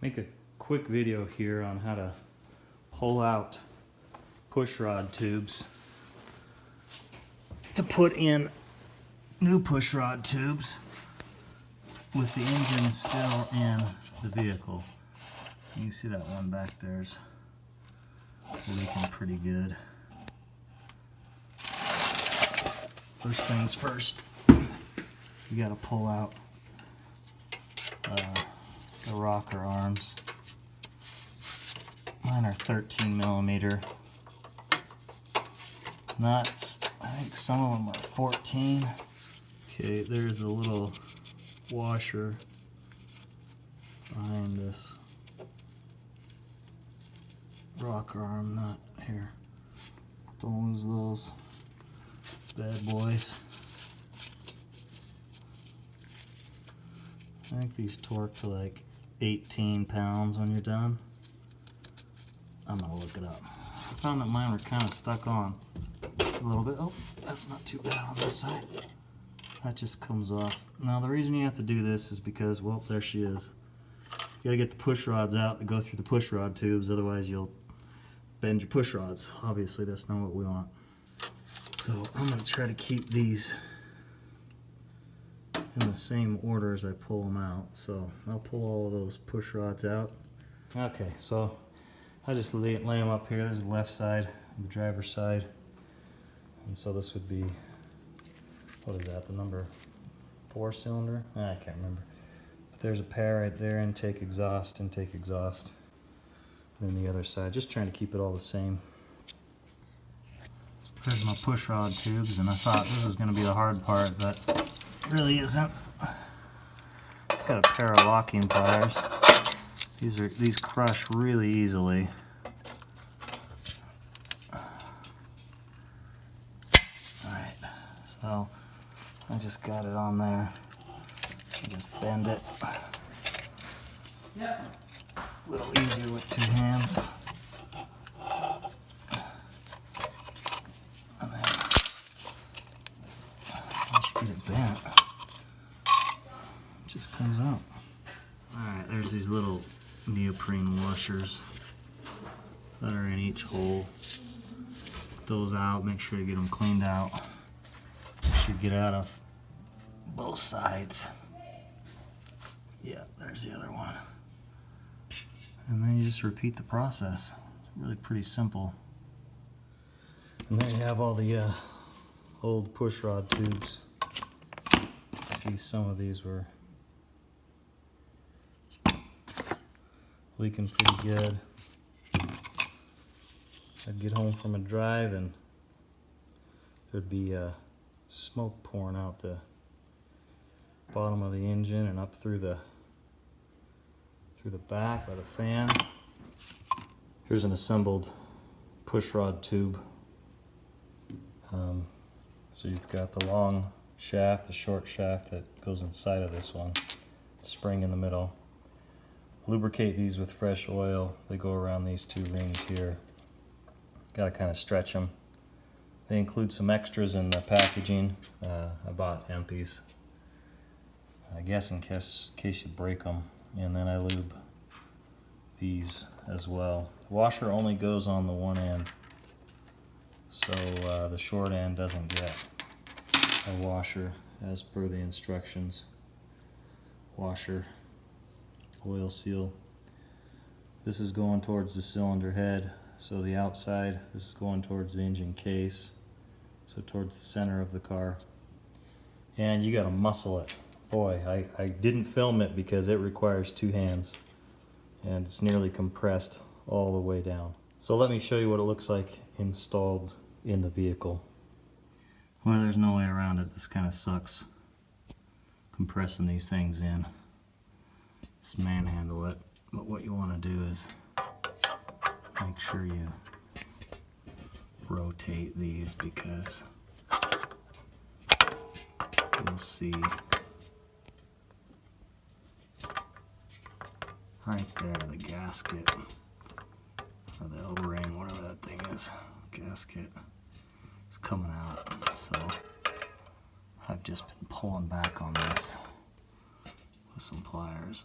Make a quick video here on how to pull out pushrod tubes to put in new pushrod tubes with the engine still in the vehicle. You can see that one back there's leaking pretty good. First things first, you got to pull out the rocker arms. Mine are 13 millimeter nuts. I think some of them are 14. Okay, there's a little washer behind this rocker arm nut here. Don't lose those bad boys. I think these torque to like 18 pounds when you're done. I'm gonna look it up. I found that mine were kind of stuck on a little bit. Oh, that's not too bad on this side. That just comes off. Now the reason you have to do this is because, well, there she is. You gotta get the push rods out that go through the push rod tubes, otherwise you'll bend your push rods. Obviously that's not what we want. So I'm gonna try to keep these in the same order as I pull them out. So I'll pull all of those push rods out. Okay, so I just lay them up here. There's the left side, the driver's side. And so this would be, what is that, the number 4 cylinder? I can't remember. But there's a pair right there, intake, exhaust. And then the other side, just trying to keep it all the same. There's my push rod tubes, and I thought this is going to be the hard part, but it really isn't. Got a pair of locking pliers. These crush really easily. Alright, so I just got it on there. I just bend it. A little easier with 2 hands. And then once you get it bent, it just comes out. Alright, there's these little neoprene washers that are in each hole. Put those out, make sure you get them cleaned out. Should get out of both sides. Yeah, there's the other one. And then you just repeat the process. It's really pretty simple. And there you have all the old pushrod tubes. See, some of these were leaking pretty good. I'd get home from a drive and there'd be smoke pouring out the bottom of the engine and up through the back by the fan. Here's an assembled pushrod tube. So you've got the long shaft, the short shaft that goes inside of this one, spring in the middle. Lubricate these with fresh oil. They go around these 2 rings here. Got to kind of stretch them. They include some extras in the packaging. I bought empties, I guess in case you break them. And then I lube these as well. The washer only goes on the one end, so the short end doesn't get a washer as per the instructions. Washer, oil seal. This is going towards the cylinder head, so the outside, this is going towards the engine case, so towards the center of the car. And you got to muscle it. Boy, I didn't film it because it requires 2 hands and it's nearly compressed all the way down. So let me show you what it looks like installed in the vehicle. Well, there's no way around it. This kind of sucks, compressing these things in. Just manhandle it. But what you want to do is make sure you rotate these, because you'll see right there the gasket, or the O-ring, whatever that thing is, gasket is coming out. So I've just been pulling back on this with some pliers.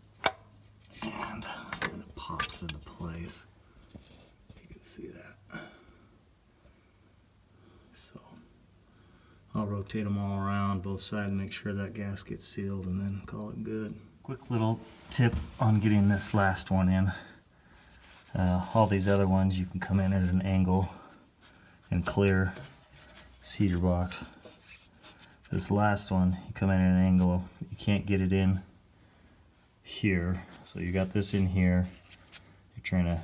And it pops into place. You can see that. So I'll rotate them all around both sides, make sure that gasket's sealed, and then call it good. Quick little tip on getting this last one in. All these other ones you can come in at an angle and clear this heater box. This last one, you come in at an angle, you can't get it in here. So you got this in here, you're trying to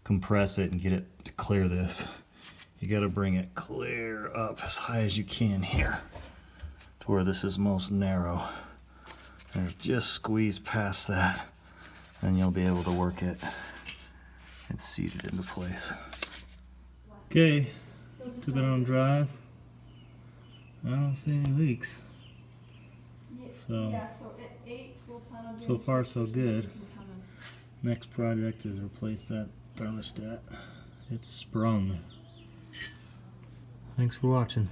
compress it and get it to clear this. You got to bring it clear up as high as you can here to where this is most narrow. And just squeeze past that, and you'll be able to work it and seat it into place. Okay, took it on drive. I don't see any leaks. So far so good. Next project is replace that thermostat. It's sprung. Thanks for watching.